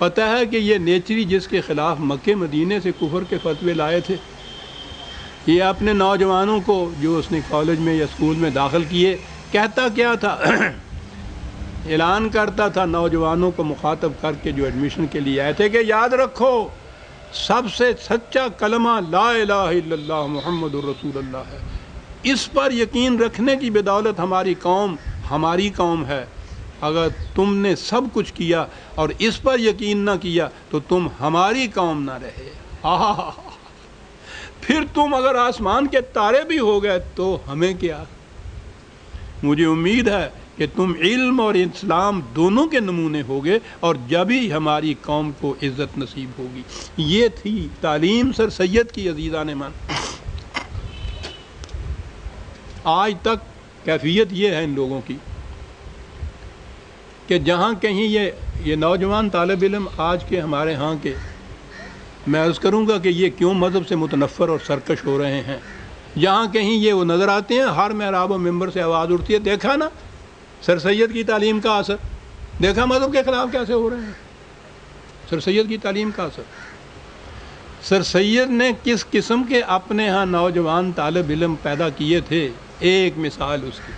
پتہ ہے کہ یہ نیچری جس کے خلاف مکے مدینے سے کفر کے فتوے لائے تھے، یہ اپنے نوجوانوں کو جو اس نے کالج میں یا اسکول میں داخل کیے، کہتا کیا تھا؟ اعلان کرتا تھا نوجوانوں کو مخاطب کر کے جو ایڈمیشن کے لیے آئے تھے کہ یاد رکھو سب سے سچا کلمہ لا الہ الا اللہ محمد الرسول اللہ ہے، اس پر یقین رکھنے کی بدولت ہماری قوم ہے۔ اگر تم نے سب کچھ کیا اور اس پر یقین نہ کیا تو تم ہماری قوم نہ رہے۔ پھر تم اگر آسمان کے تارے بھی ہو گئے تو ہمیں کیا؟ مجھے امید ہے کہ تم علم اور اسلام دونوں کے نمونے ہوگے اور جب ہی ہماری قوم کو عزت نصیب ہوگی۔ یہ تھی تعلیم سر سید کی عزیزان من۔ آج تک کیفیت یہ ہے ان لوگوں کی کہ جہاں کہیں یہ نوجوان طالب علم آج کے ہمارے ہاں کے، میں عرض کروں گا کہ یہ کیوں مذہب سے متنفر اور سرکش ہو رہے ہیں، جہاں کہیں یہ وہ نظر آتے ہیں، ہر محراب و ممبر سے آواز اٹھتی ہے، دیکھا نا سر سید کی تعلیم کا اثر، دیکھا مذہب کے خلاف کیسے ہو رہے ہیں، سر سید کی تعلیم کا اثر۔ سر سید نے کس قسم کے اپنے ہاں نوجوان طالب علم پیدا کیے تھے، ایک مثال اس کی،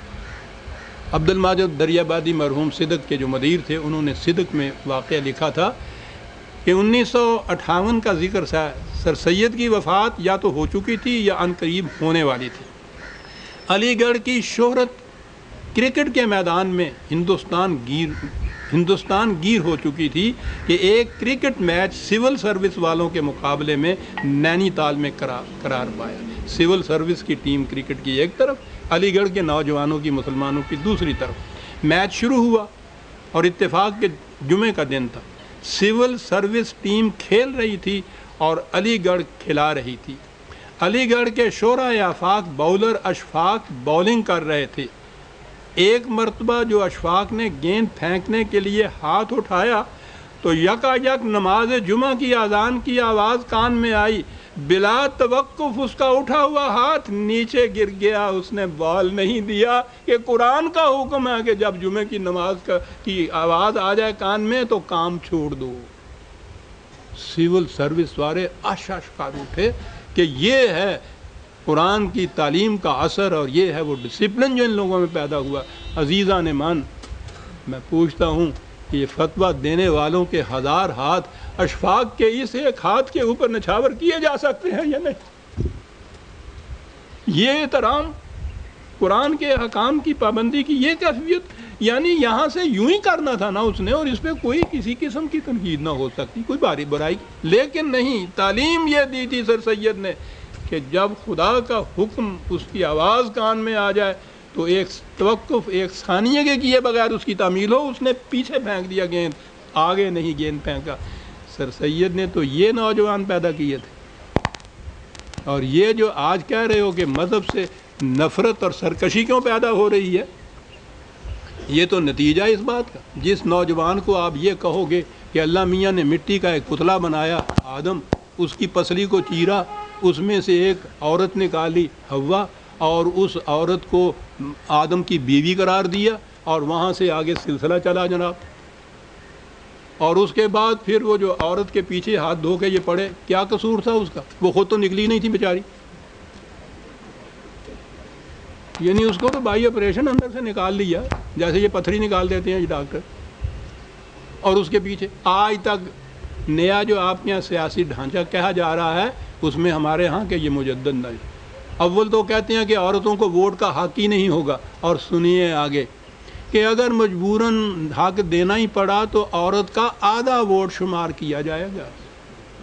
عبد الماجد دریابادی مرحوم صدق کے جو مدیر تھے، انہوں نے صدق میں واقعہ لکھا تھا کہ 1958 کا ذکر سر سید کی وفات یا تو ہو چکی تھی یا عن قریب ہونے والی تھی۔ علی گڑھ کی شہرت کرکٹ کے میدان میں ہندوستان گیر ہو چکی تھی کہ ایک کرکٹ میچ سول سروس والوں کے مقابلے میں نینی تال میں قرار پایا۔ سول سروس کی ٹیم کرکٹ کی ایک طرف، علی گڑھ کے نوجوانوں کی مسلمانوں کی دوسری طرف۔ میچ شروع ہوا اور اتفاق کے جمعے کا دن تھا۔ سول سروس ٹیم کھیل رہی تھی اور علی گڑھ کھلا رہی تھی۔ علی گڑھ کے شعراء آفاق باؤلر اشفاق باؤلنگ کر رہے تھے۔ ایک مرتبہ جو اشفاق نے گیند پھینکنے کے لیے ہاتھ اٹھایا تو یکا نماز جمعہ کی اذان کی آواز کان میں آئی، بلا توقف اس کا اٹھا ہوا ہاتھ نیچے گر گیا۔ اس نے بال نہیں دیا کہ قرآن کا حکم ہے کہ جب جمعے کی نماز کی آواز آ جائے کان میں تو کام چھوڑ دو۔ سول سروس والے اش کر اٹھے کہ یہ ہے قرآن کی تعلیم کا اثر اور یہ ہے وہ ڈسپلن جو ان لوگوں میں پیدا ہوا۔ عزیزان من، میں پوچھتا ہوں کہ یہ فتویٰ دینے والوں کے ہزار ہاتھ اشفاق کے اس ایک ہاتھ کے اوپر نچھاور کیے جا سکتے ہیں یا نہیں؟ یہ احترام قرآن کے حکام کی پابندی کی یہ کیفیت، یعنی یہاں سے یوں ہی کرنا تھا نا اس نے، اور اس پہ کوئی کسی قسم کی تنقید نہ ہو سکتی، کوئی باری برائی، لیکن نہیں، تعلیم یہ دی تھی سر سید نے کہ جب خدا کا حکم اس کی آواز کان میں آ جائے تو ایک توقف، ایک ثانیے کے کیے بغیر اس کی تعمیل ہو۔ اس نے پیچھے پھینک دیا گیند، آگے نہیں گیند پھینکا۔ سر سید نے تو یہ نوجوان پیدا کیے تھے، اور یہ جو آج کہہ رہے ہو کہ مذہب سے نفرت اور سرکشی کیوں پیدا ہو رہی ہے، یہ تو نتیجہ اس بات کا۔ جس نوجوان کو آپ یہ کہو گے کہ اللہ میاں نے مٹی کا ایک پتلا بنایا آدم، اس کی پسلی کو چیرا، اس میں سے ایک عورت نکالی حوا، اور اس عورت کو آدم کی بیوی قرار دیا، اور وہاں سے آگے سلسلہ چلا جناب، اور اس کے بعد پھر وہ جو عورت کے پیچھے ہاتھ دھو کے یہ پڑے، کیا قصور تھا اس کا؟ وہ خود تو نکلی نہیں تھی بیچاری، یعنی اس کو تو بائی آپریشن اندر سے نکال لیا، جیسے یہ پتھری نکال دیتے ہیں یہ ڈاکٹر۔ اور اس کے پیچھے آج تک نیا جو آپ کے یہاں سیاسی ڈھانچہ کہا جا رہا ہے، اس میں ہمارے ہاں کہ یہ مجدد نہیں۔ اول تو کہتے ہیں کہ عورتوں کو ووٹ کا حق ہی نہیں ہوگا، اور سنیے آگے کہ اگر مجبوراً حق دینا ہی پڑا تو عورت کا آدھا ووٹ شمار کیا جائے گا،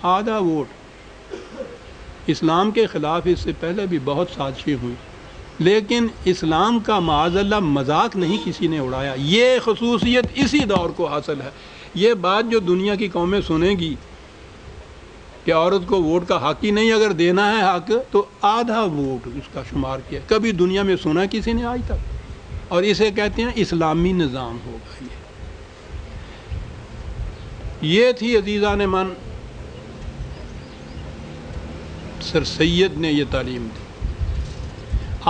آدھا ووٹ۔ اسلام کے خلاف اس سے پہلے بھی بہت سازشیں ہوئی، لیکن اسلام کا معاذ اللہ مذاق نہیں کسی نے اڑایا۔ یہ خصوصیت اسی دور کو حاصل ہے۔ یہ بات جو دنیا کی قومیں سنیں گی کہ عورت کو ووٹ کا حق ہی نہیں، اگر دینا ہے حق تو آدھا ووٹ اس کا شمار کیا، کبھی دنیا میں سنا کسی نے آج تک؟ اور اسے کہتے ہیں اسلامی نظام ہوگا۔ یہ تھی عزیزان من سر سید نے یہ تعلیم دی۔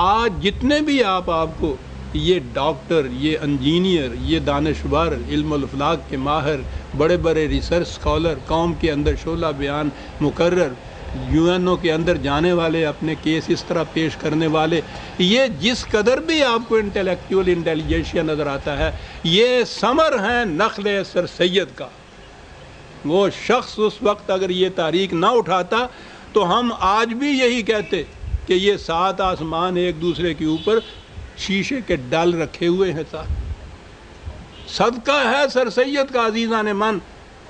آج جتنے بھی آپ کو یہ ڈاکٹر، یہ انجینئر، یہ دانشور، علم الافلاک کے ماہر بڑے بڑے ریسرچ اسکالر، قوم کے اندر شعلہ بیان مقرر، UN کے اندر جانے والے، اپنے کیس اس طرح پیش کرنے والے، یہ جس قدر بھی آپ کو انٹلیکچوئل انٹیلیجنشیا نظر آتا ہے، یہ ثمر ہیں نخل سر سید کا۔ وہ شخص اس وقت اگر یہ تحریک نہ اٹھاتا تو ہم آج بھی یہی کہتے کہ یہ 7 آسمان ایک دوسرے کے اوپر شیشے کے ڈال رکھے ہوئے ہیں ساتھ۔ صدقہ ہے سر سید کا عزیزان من،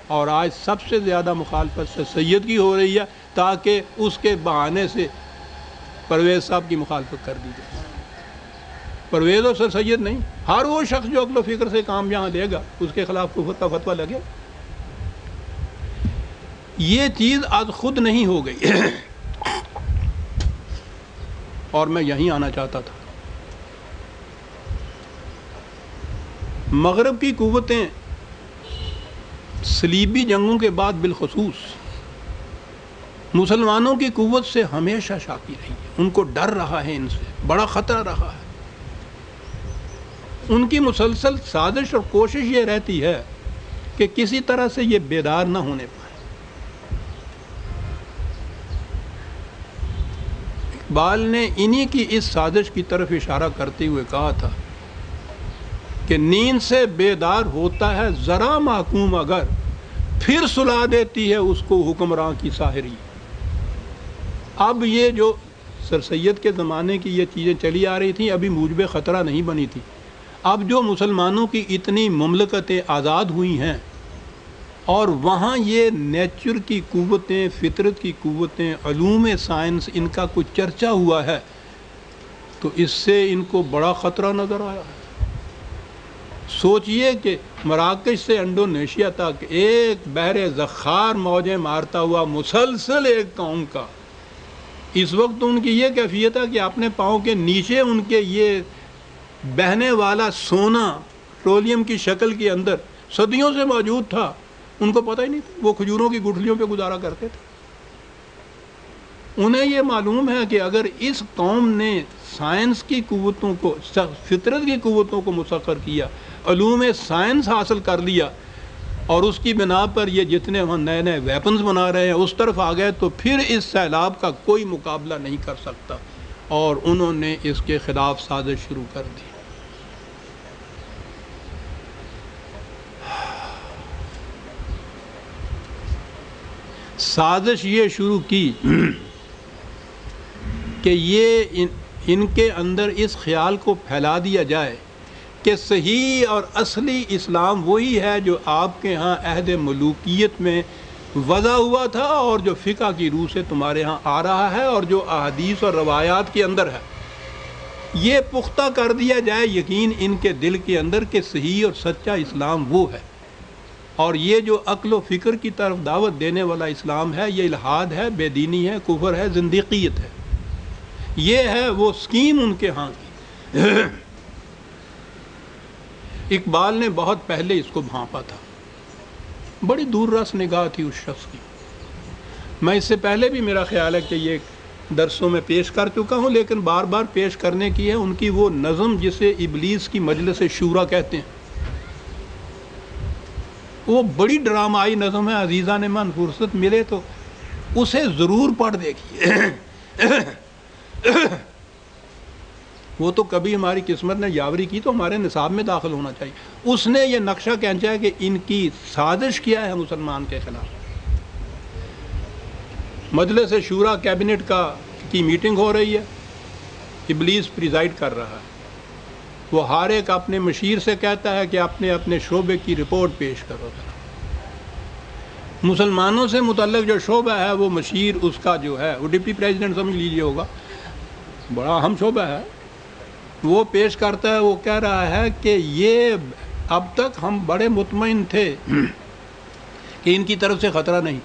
اور آج سب سے زیادہ مخالفت سر سید کی ہو رہی ہے تاکہ اس کے بہانے سے پرویز صاحب کی مخالفت کر دی جائے۔ پرویز اور سر سید نہیں، ہر وہ شخص جو عقل و فکر سے کام یہاں دے گا اس کے خلاف کفر کا فتویٰ لگے۔ یہ چیز آج خود نہیں ہو گئی اور میں یہیں آنا چاہتا تھا۔ مغرب کی قوتیں صلیبی جنگوں کے بعد بالخصوص مسلمانوں کی قوت سے ہمیشہ شاکی رہی ہے، ان کو ڈر رہا ہے، ان سے بڑا خطرہ رہا ہے۔ ان کی مسلسل سازش اور کوشش یہ رہتی ہے کہ کسی طرح سے یہ بیدار نہ ہونے پائے۔ اقبال نے انہی کی اس سازش کی طرف اشارہ کرتے ہوئے کہا تھا کہ نیند سے بیدار ہوتا ہے ذرا محکوم اگر، پھر سلا دیتی ہے اس کو حکمراں کی ساحری۔ اب یہ جو سر سید کے زمانے کی یہ چیزیں چلی آ رہی تھیں ابھی موجب خطرہ نہیں بنی تھی۔ اب جو مسلمانوں کی اتنی مملکتیں آزاد ہوئی ہیں اور وہاں یہ نیچر کی قوتیں، فطرت کی قوتیں، علوم سائنس ان کا کچھ چرچا ہوا ہے تو اس سے ان کو بڑا خطرہ نظر آیا ہے۔ سوچئے کہ مراکش سے انڈونیشیا تک ایک بحر زخار موجیں مارتا ہوا مسلسل ایک قوم کا، اس وقت ان کی یہ کیفیت ہے کہ اپنے پاؤں کے نیچے ان کے یہ بہنے والا سونا پیٹرولیم کی شکل کے اندر صدیوں سے موجود تھا، ان کو پتہ ہی نہیں تھا، وہ کھجوروں کی گٹھلیوں پہ گزارا کرتے تھے۔ انہیں یہ معلوم ہے کہ اگر اس قوم نے سائنس کی قوتوں کو، فطرت کی قوتوں کو مسخر کیا، علوم سائنس حاصل کر لیا اور اس کی بنا پر یہ جتنے ہم نئے نئے ویپنز بنا رہے ہیں اس طرف آ گئے تو پھر اس سیلاب کا کوئی مقابلہ نہیں کر سکتا، اور انہوں نے اس کے خلاف سازش شروع کر دی۔ سازش یہ شروع کی کہ یہ ان کے اندر اس خیال کو پھیلا دیا جائے کہ صحیح اور اصلی اسلام وہی ہے جو آپ کے ہاں عہد ملوکیت میں وضع ہوا تھا اور جو فقہ کی روح سے تمہارے ہاں آ رہا ہے اور جو احادیث اور روایات کے اندر ہے۔ یہ پختہ کر دیا جائے یقین ان کے دل کے اندر کہ صحیح اور سچا اسلام وہ ہے، اور یہ جو عقل و فکر کی طرف دعوت دینے والا اسلام ہے یہ الحاد ہے، بے دینی ہے، کفر ہے، زندیقیت ہے۔ یہ ہے وہ سکیم ان کے ہاں کی۔ اقبال نے بہت پہلے اس کو بھانپا تھا، بڑی دور رس نگاہ تھی اس شخص کی۔ میں اس سے پہلے بھی میرا خیال ہے کہ یہ درسوں میں پیش کر چکا ہوں، لیکن بار بار پیش کرنے کی ہے ان کی وہ نظم جسے ابلیس کی مجلس شورا کہتے ہیں۔ وہ بڑی ڈرامائی نظم ہے، عزیزان من فرصت ملے تو اسے ضرور پڑھ دیکھیے۔ وہ تو کبھی ہماری قسمت نے یاوری کی تو ہمارے نصاب میں داخل ہونا چاہیے۔ اس نے یہ نقشہ کھینچا ہے کہ ان کی سازش کیا ہے مسلمان کے خلاف۔ مجلس شورا کیبنٹ کی میٹنگ ہو رہی ہے، ابلیس پریزائڈ کر رہا ہے۔ وہ ہر ایک اپنے مشیر سے کہتا ہے کہ اپنے اپنے شعبے کی رپورٹ پیش کرو۔ مسلمانوں سے متعلق جو شعبہ ہے وہ مشیر اس کا جو ہے وہ ڈپٹی پریزیڈنٹ سمجھ لیجیے ہوگا، بڑا اہم شعبہ ہے، وہ پیش کرتا ہے۔ وہ کہہ رہا ہے کہ یہ اب تک ہم بڑے مطمئن تھے کہ ان کی طرف سے خطرہ نہیں،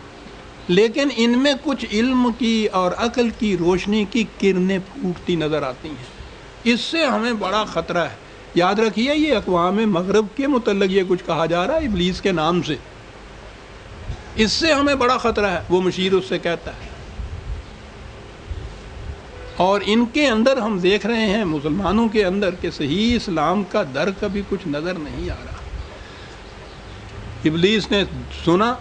لیکن ان میں کچھ علم کی اور عقل کی روشنی کی کرنیں پھوٹتی نظر آتی ہیں، اس سے ہمیں بڑا خطرہ ہے۔ یاد رکھیے یہ اقوام مغرب کے متعلق یہ کچھ کہا جا رہا ہے ابلیس کے نام سے، اس سے ہمیں بڑا خطرہ ہے، وہ مشیر اس سے کہتا ہے۔ اور ان کے اندر ہم دیکھ رہے ہیں مسلمانوں کے اندر کہ صحیح اسلام کا در کبھی کچھ نظر نہیں آ رہا۔ ابلیس نے سنا